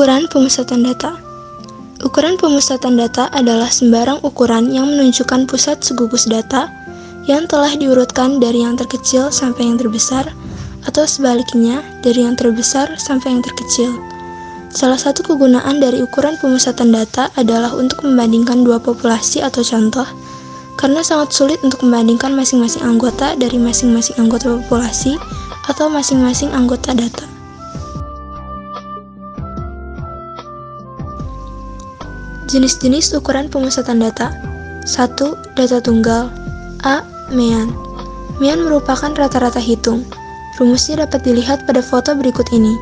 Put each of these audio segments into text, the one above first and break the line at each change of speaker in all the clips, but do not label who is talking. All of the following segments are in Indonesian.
Ukuran pemusatan data. Ukuran pemusatan data adalah sembarang ukuran yang menunjukkan pusat segugus data yang telah diurutkan dari yang terkecil sampai yang terbesar, atau sebaliknya dari yang terbesar sampai yang terkecil. Salah satu kegunaan dari ukuran pemusatan data adalah untuk membandingkan dua populasi atau contoh, karena sangat sulit untuk membandingkan masing-masing anggota dari masing-masing anggota populasi atau masing-masing anggota data. Jenis-jenis ukuran pemusatan data. 1. Data tunggal. A. Mean. Mean merupakan rata-rata hitung. Rumusnya dapat dilihat pada foto berikut ini.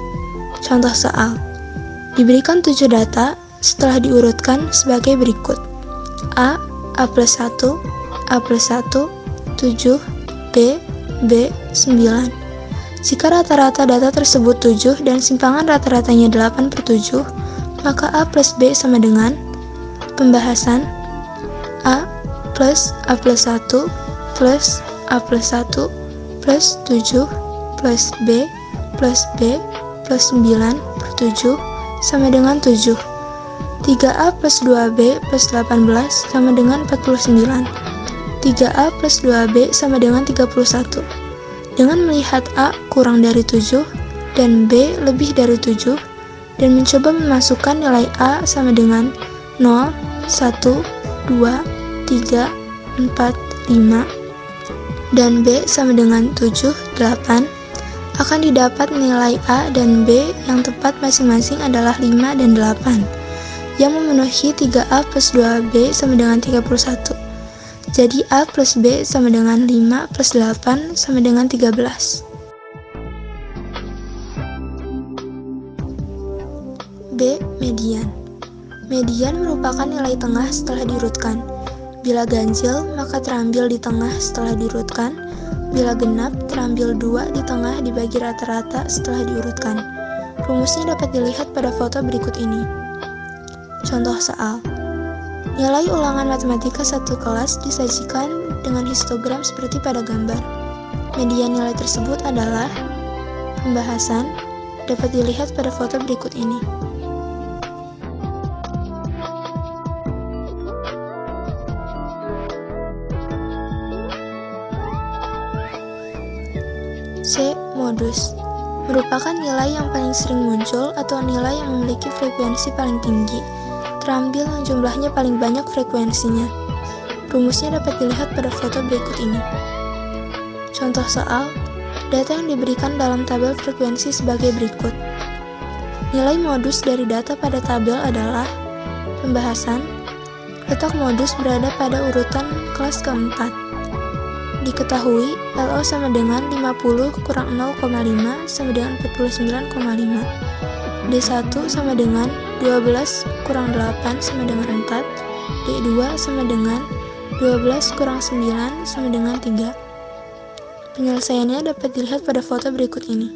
Contoh soal. Diberikan 7 data setelah diurutkan sebagai berikut. A. A plus 1, A plus 1, 7, B, B, 9. Jika rata-rata data tersebut 7 dan simpangan rata-ratanya 8/7, maka A plus B sama dengan pembahasan A plus A plus 1 plus A plus 1 plus 7 plus B plus B plus 9/7 sama dengan 7. 3A plus 2B plus 18 sama dengan 49. 3A plus 2B sama dengan 31. Dengan melihat A kurang dari 7 dan B lebih dari 7 dan mencoba memasukkan nilai A sama dengan 0, 1, 2, 3, 4, 5 dan B sama dengan 7, 8, akan didapat nilai A dan B yang tepat masing-masing adalah 5 dan 8, yang memenuhi 3A plus 2B sama dengan 31. Jadi A plus B sama dengan 5 plus 8 sama dengan 13. B. Median. Median merupakan nilai tengah setelah diurutkan. Bila ganjil, maka terambil di tengah setelah diurutkan. Bila genap, terambil 2 di tengah dibagi rata-rata setelah diurutkan. Rumusnya dapat dilihat pada foto berikut ini. Contoh soal. Nilai ulangan matematika 1 kelas disajikan dengan histogram seperti pada gambar. Median nilai tersebut adalah pembahasan dapat dilihat pada foto berikut ini. C. Modus merupakan nilai yang paling sering muncul atau nilai yang memiliki frekuensi paling tinggi, terambil yang jumlahnya paling banyak frekuensinya. Rumusnya dapat dilihat pada foto berikut ini. Contoh soal, data yang diberikan dalam tabel frekuensi sebagai berikut. Nilai modus dari data pada tabel adalah pembahasan, letak modus berada pada urutan kelas keempat. Diketahui, LO sama dengan 50 kurang 0,5 sama dengan 49,5. D1 sama dengan 12 kurang 8 sama dengan 4. D2 sama dengan 12 kurang 9 sama dengan 3. Penyelesaiannya dapat dilihat pada foto berikut ini.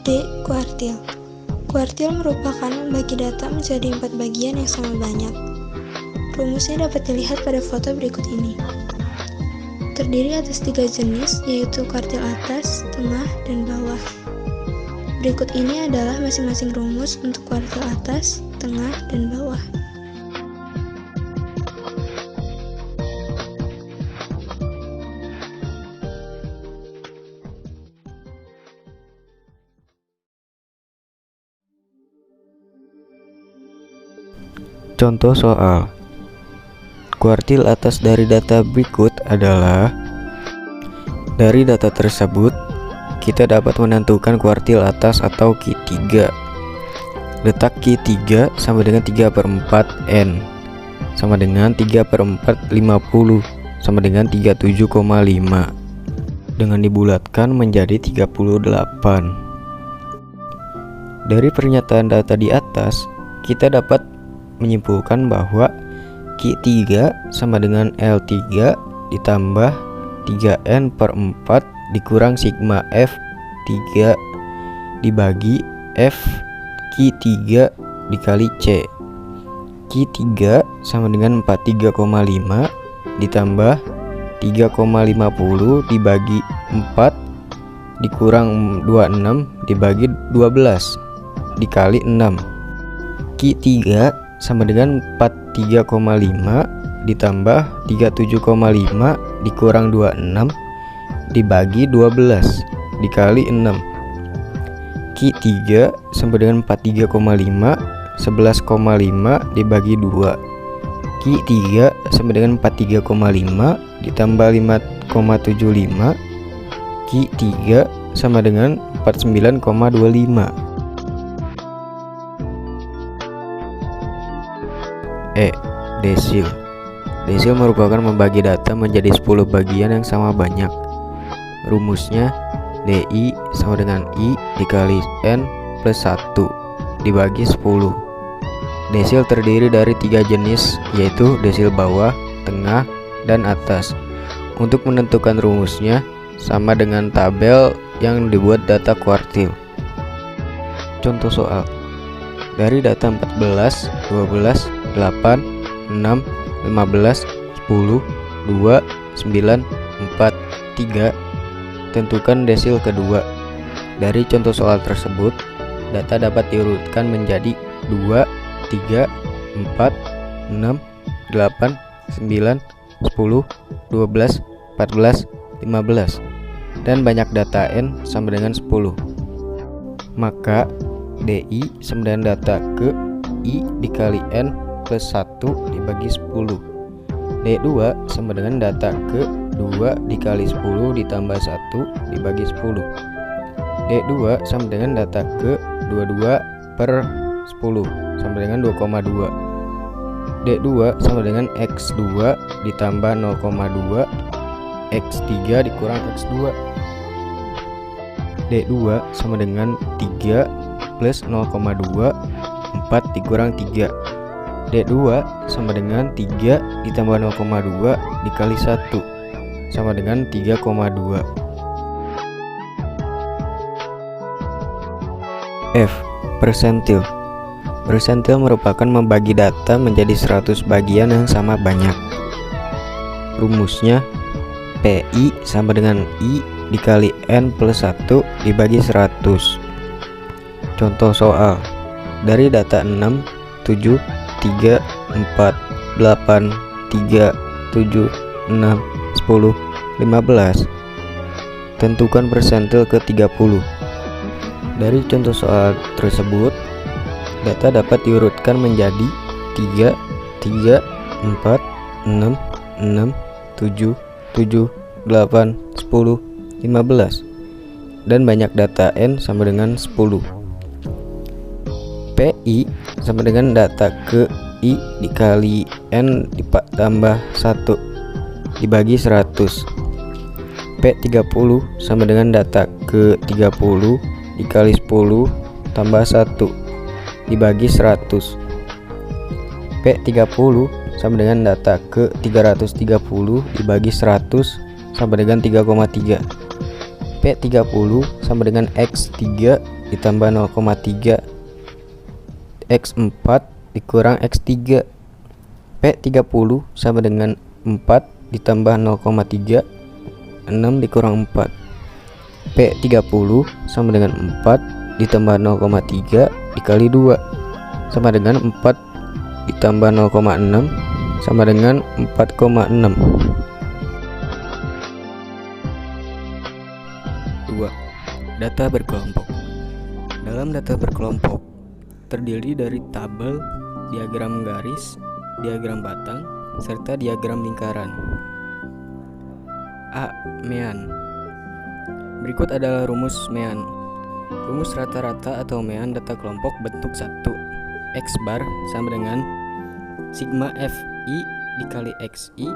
D. Kuartil. Kuartil merupakan membagi data menjadi 4 bagian yang sama banyak. Rumusnya dapat dilihat pada foto berikut ini. Terdiri atas 3 jenis, yaitu kuartil atas, tengah, dan bawah. Berikut ini adalah masing-masing rumus untuk kuartil atas, tengah, dan bawah.
Contoh soal. Kuartil atas dari data berikut adalah, dari data tersebut kita dapat menentukan kuartil atas atau Q3. Letak Q3 sama dengan 3/4 N sama dengan 3/4 50 sama dengan 37,5 dengan dibulatkan menjadi 38. Dari pernyataan data di atas, kita dapat menyimpulkan bahwa Q3 sama dengan L3 ditambah 3N/4 dikurang sigma F3 dibagi F Q3 dikali C. Q3 sama dengan 43,5 ditambah 3,50 dibagi 4 dikurang 26 dibagi 12 dikali 6. Q 3 sama dengan 43,5 ditambah 37,5 dikurang 26 dibagi 12 dikali 6. Q 3 sama dengan 43,5 11,5 dibagi 2. Q 3 sama dengan 43,5 ditambah 5,75. Q 3 sama dengan 49,25. Desil. Desil merupakan membagi data menjadi 10 bagian yang sama banyak. Rumusnya DI sama dengan I dikali N plus 1 dibagi 10. Desil terdiri dari 3 jenis, yaitu desil bawah, tengah, dan atas. Untuk menentukan rumusnya sama dengan tabel yang dibuat data kuartil. Contoh soal. Dari data 14, 12, 8, 6, 15, 10, 2, 9, 4, 3. Tentukan desil kedua. Dari contoh soal tersebut, data dapat diurutkan menjadi 2, 3, 4, 6, 8, 9, 10, 12, 14, 15, dan banyak data N sama dengan 10. Maka DI sama dengan data ke I dikali N plus 1 dibagi 10. D2 sama dengan data ke 2 dikali 10 ditambah 1 dibagi 10. D2 sama dengan data ke 22 per 10 sama dengan 2,2. D2 sama dengan X2 ditambah 0,2 X3 dikurang X2. D2 sama dengan 3 plus 0,2 4 dikurang 3. D2 sama dengan 3 ditambah 0,2 dikali 1 sama dengan 3,2. F. Persentil. Persentil merupakan membagi data menjadi 100 bagian yang sama banyak. Rumusnya PI sama dengan I dikali N plus 1 dibagi 100. Contoh soal. Dari data 6, 7, 3, 4, 8, 3, 7, 6, 10, 15. Tentukan persentil ke 30. Dari contoh soal tersebut, data dapat diurutkan menjadi 3, 3, 4, 6, 6, 7, 7, 8, 10, 15, dan banyak data N sama dengan 10. PI sama dengan data ke I dikali N ditambah 1 dibagi 100. P30 sama dengan data ke 30 dikali 10 tambah 1 dibagi 100. P30 sama dengan data ke 330 dibagi 100 sama dengan 3,3. P30 sama dengan X3 ditambah 0,3 X4 dikurang X3. P30 sama dengan 4 ditambah 0,3 6 dikurang 4. P30 sama dengan 4 ditambah 0,3 dikali 2 sama dengan 4 ditambah 0,6 sama dengan 4,6. 2. Data berkelompok. Dalam data berkelompok terdiri dari tabel, diagram garis, diagram batang, serta diagram lingkaran. A. Mean. Berikut adalah rumus mean. Rumus rata-rata atau mean data kelompok bentuk 1. X bar sama dengan sigma Fi dikali Xi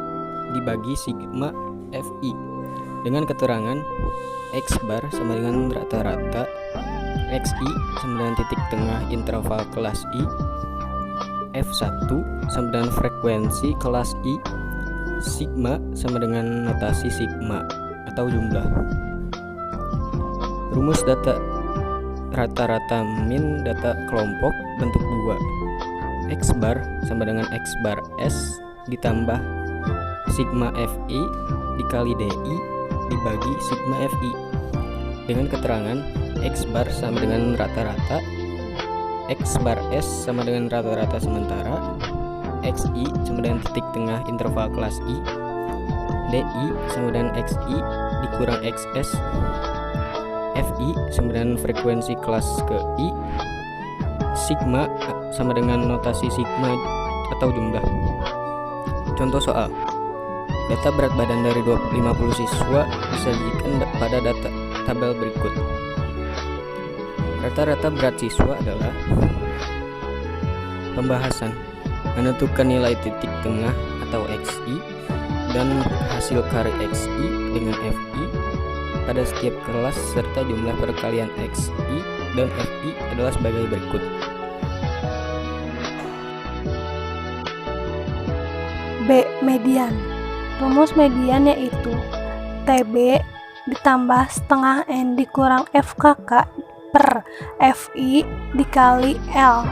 dibagi sigma Fi, dengan keterangan X bar sama dengan rata-rata, Xi sama dengan titik tengah interval kelas I, F1 sama dengan frekuensi kelas I, sigma sama dengan notasi sigma atau jumlah. Rumus data rata-rata min data kelompok bentuk 2. X bar sama dengan X bar S ditambah sigma FI dikali DI dibagi sigma FI dengan keterangan X bar sama dengan rata-rata, X bar S sama dengan rata-rata sementara, XI sama dengan titik tengah interval kelas I, DI sama dengan XI dikurang XS, FI sama dengan frekuensi kelas ke I, sigma sama dengan notasi sigma atau jumlah. Contoh soal. Data berat badan dari 50 siswa disajikan pada data tabel berikut. Rata-rata berat siswa adalah pembahasan menentukan nilai titik tengah atau XI dan hasil kari XI dengan FI pada setiap kelas serta jumlah perkalian XI dan FI adalah sebagai berikut.
B. Median. Rumus median yaitu TB ditambah setengah N dikurang FKK per FI dikali L,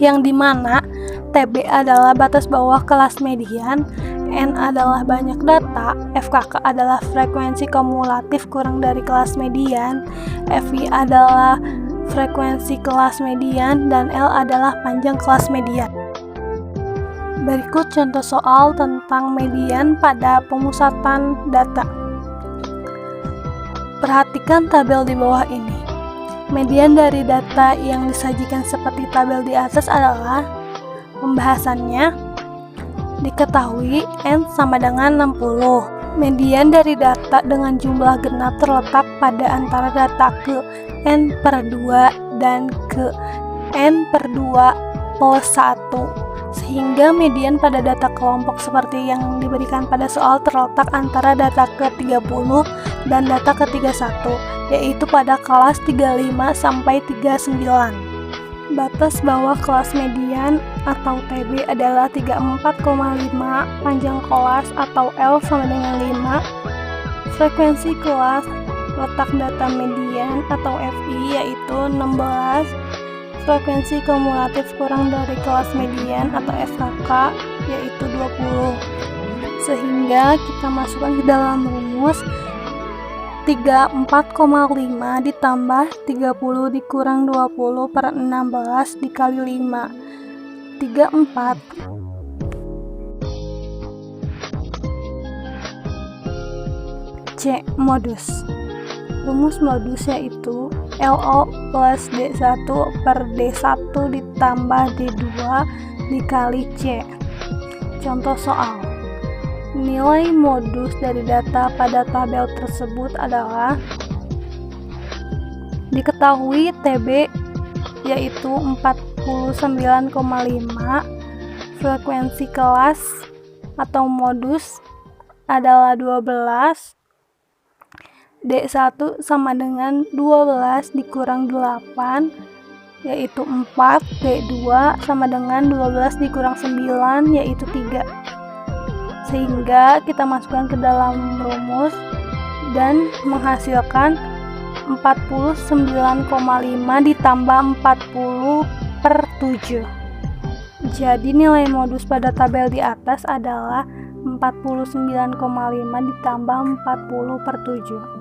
yang dimana TB adalah batas bawah kelas median, N adalah banyak data, FKK adalah frekuensi kumulatif kurang dari kelas median, FI adalah frekuensi kelas median, dan L adalah panjang kelas median. Berikut contoh soal tentang median pada pemusatan data. Perhatikan tabel di bawah ini. Median dari data yang disajikan seperti tabel di atas adalah pembahasannya diketahui N sama dengan 60. Median dari data dengan jumlah genap terletak pada antara data ke N per 2 dan ke N per 2 plus 1. Sehingga median pada data kelompok seperti yang diberikan pada soal terletak antara data ke-30 dan data ke-31, yaitu pada kelas 35 sampai 39. Batas bawah kelas median atau TB adalah 34,5, panjang kelas atau L sama dengan 5, frekuensi kelas, letak data median atau FI yaitu 16, frekuensi kumulatif kurang dari kelas median atau FKK yaitu 20. Sehingga kita masukkan ke dalam rumus 34,5 ditambah 30 dikurang 20 per 16 dikali 5, 34. C. Modus. Rumus modus yaitu LO plus D1 per D1 ditambah D2 dikali C. Contoh soal. Nilai modus dari data pada tabel tersebut adalah diketahui TB yaitu 49,5, frekuensi kelas atau modus adalah 12, D1 sama dengan 12 dikurang 8 yaitu 4, D2 sama dengan 12 dikurang 9 yaitu 3. Sehingga kita masukkan ke dalam rumus dan menghasilkan 49,5 ditambah 40 per 7. Jadi nilai modus pada tabel di atas adalah 49,5 ditambah 40 per 7.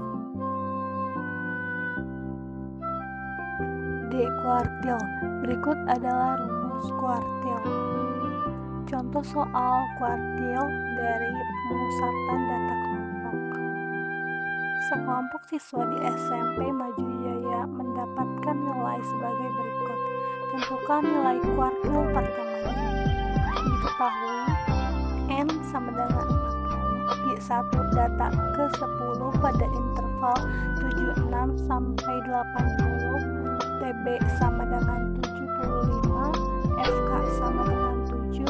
D. Kuartil. Berikut adalah rumus kuartil. Contoh soal kuartil dari pemusatan data kelompok. Sekelompok siswa di SMP Maju Jaya mendapatkan nilai sebagai berikut. Tentukan nilai kuartil pertamanya. Diketahui N sama dengan 40, Y1 data ke-10 pada interval 76 sampai 80, TB sama dengan 75, FK sama dengan 7,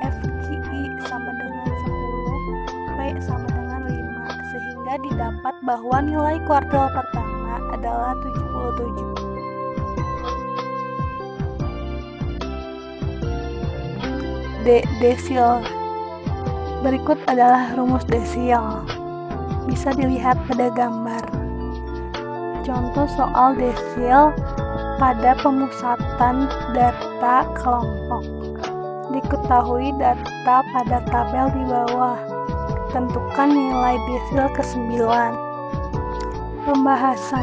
FKI sama dengan 10, P sama dengan 5, sehingga didapat bahwa nilai kuartil pertama adalah 77. D. Desil. Berikut adalah rumus desil. Bisa dilihat pada gambar. Contoh soal desil pada pemusatan data kelompok. Diketahui data pada tabel di bawah. tentukan nilai desil ke-9. Pembahasan.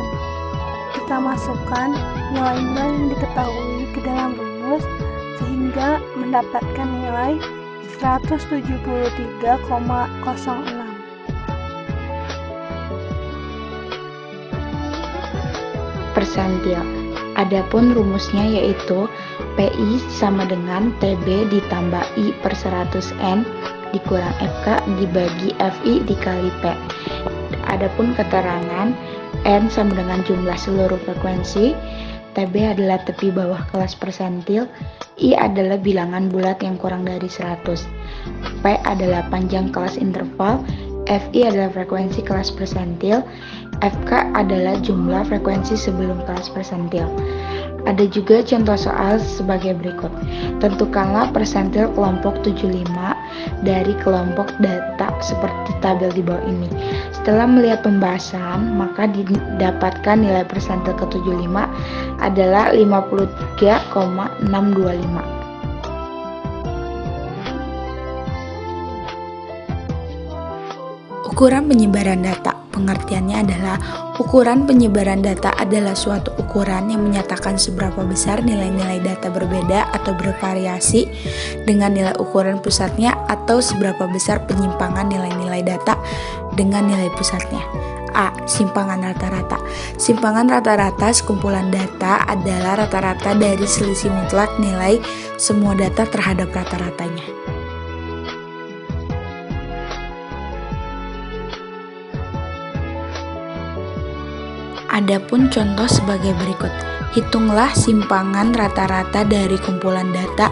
Kita masukkan nilai-nilai yang diketahui ke dalam rumus sehingga mendapatkan nilai 173,06.
Persentil. Adapun rumusnya yaitu PI sama dengan TB ditambah I per 100N dikurang FK dibagi FI dikali P. Adapun keterangan N sama dengan jumlah seluruh frekuensi, TB adalah tepi bawah kelas persentil, I adalah bilangan bulat yang kurang dari 100, P adalah panjang kelas interval, FI adalah frekuensi kelas persentil, FK adalah jumlah frekuensi sebelum kelas persentil. Ada juga contoh soal sebagai berikut. Tentukanlah persentil kelompok 75 dari kelompok data seperti tabel di bawah ini. Setelah melihat pembahasan, maka didapatkan nilai persentil ke-75 adalah 53,625.
Ukuran penyebaran data. Pengertiannya adalah ukuran penyebaran data adalah suatu ukuran yang menyatakan seberapa besar nilai-nilai data berbeda atau bervariasi dengan nilai ukuran pusatnya atau seberapa besar penyimpangan nilai-nilai data dengan nilai pusatnya. A. Simpangan rata-rata. Simpangan rata-rata sekumpulan data adalah rata-rata dari selisih mutlak nilai semua data terhadap rata-ratanya. Adapun contoh sebagai berikut. Hitunglah simpangan rata-rata dari kumpulan data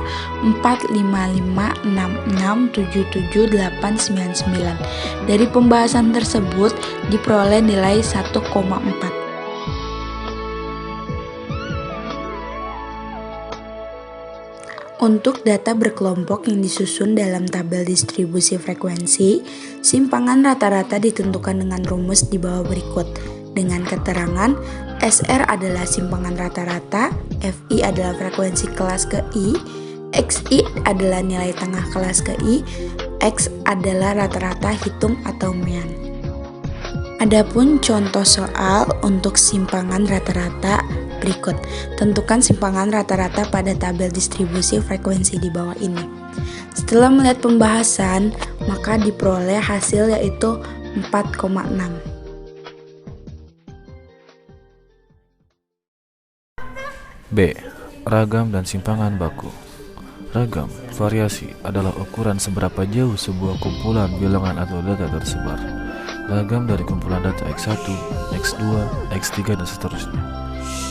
45566778899. Dari pembahasan tersebut diperoleh nilai 1,4. Untuk data berkelompok yang disusun dalam tabel distribusi frekuensi, simpangan rata-rata ditentukan dengan rumus di bawah berikut. Dengan keterangan, SR adalah simpangan rata-rata, FI adalah frekuensi kelas ke I, XI adalah nilai tengah kelas ke I, X adalah rata-rata hitung atau mean. Adapun contoh soal untuk simpangan rata-rata berikut. Tentukan simpangan rata-rata pada tabel distribusi frekuensi di bawah ini. Setelah melihat pembahasan, maka diperoleh hasil yaitu 4,6.
B. Ragam dan simpangan baku. Ragam, variasi, adalah ukuran seberapa jauh sebuah kumpulan bilangan atau data tersebar. Ragam dari kumpulan data X1, X2, X3, dan seterusnya.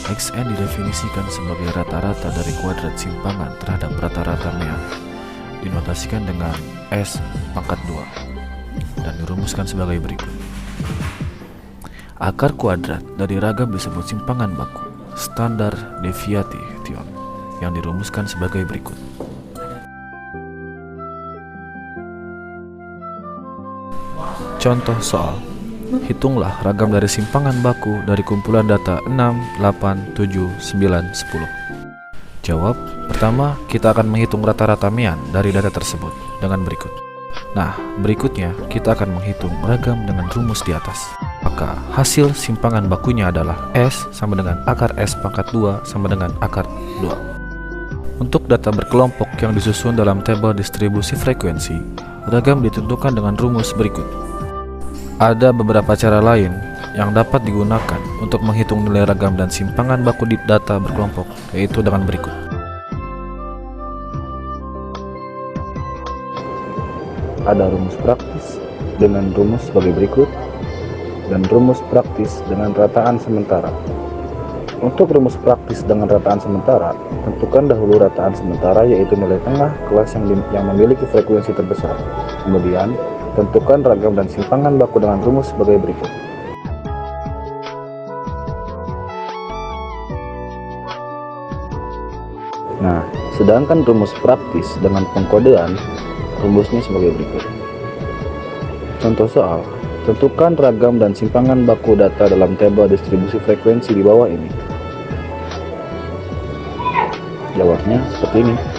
Xn didefinisikan sebagai rata-rata dari kuadrat simpangan terhadap rata-rata mean. Dinotasikan dengan S pangkat 2 dan dirumuskan sebagai berikut. Akar kuadrat dari ragam disebut simpangan baku. Standar deviation yang dirumuskan sebagai berikut. Contoh soal. Hitunglah ragam dari simpangan baku dari kumpulan data 6, 8, 7, 9, 10. Jawab. Pertama, kita akan menghitung rata-rata mean dari data tersebut dengan berikut. Nah, berikutnya kita akan menghitung ragam dengan rumus di atas. Maka hasil simpangan bakunya adalah S sama dengan akar S pangkat 2 sama dengan akar 2. Untuk data berkelompok yang disusun dalam tabel distribusi frekuensi, ragam ditentukan dengan rumus berikut. Ada beberapa cara lain yang dapat digunakan untuk menghitung nilai ragam dan simpangan baku di data berkelompok, yaitu dengan berikut.
Ada rumus praktis dengan rumus sebagai berikut, dan rumus praktis dengan rataan sementara. Untuk rumus praktis dengan rataan sementara, tentukan dahulu rataan sementara yaitu nilai tengah kelas yang memiliki frekuensi terbesar. Kemudian, tentukan ragam dan simpangan baku dengan rumus sebagai berikut. Nah, sedangkan rumus praktis dengan pengkodean, rumusnya sebagai berikut. Contoh soal. Tentukan ragam dan simpangan baku data dalam tabel distribusi frekuensi di bawah ini. Jawabnya seperti ini.